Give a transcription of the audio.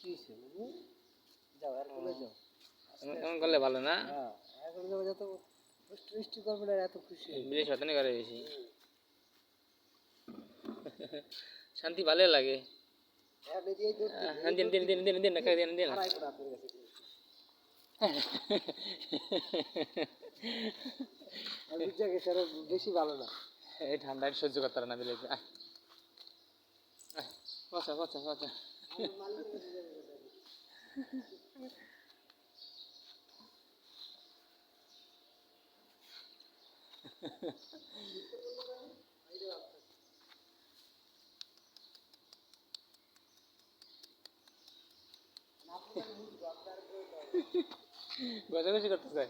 বৃষ্টি হয়েছে যাও আর কোলে যাও এমন করলে ভালো না? হ্যাঁ এখন যাবো যত বৃষ্টি বৃষ্টি করবে না এত খুশি বিদেশ হতে করে বেশি শান্তি ভালো লাগে। দিন দিন দিন দিন দিন খাই দিন দিন বেশি ভালো না এই ঠান্ডায় সহ্য করতে পারে না দিলে পচা পচা পচা ঘষাঘষি করতে চাই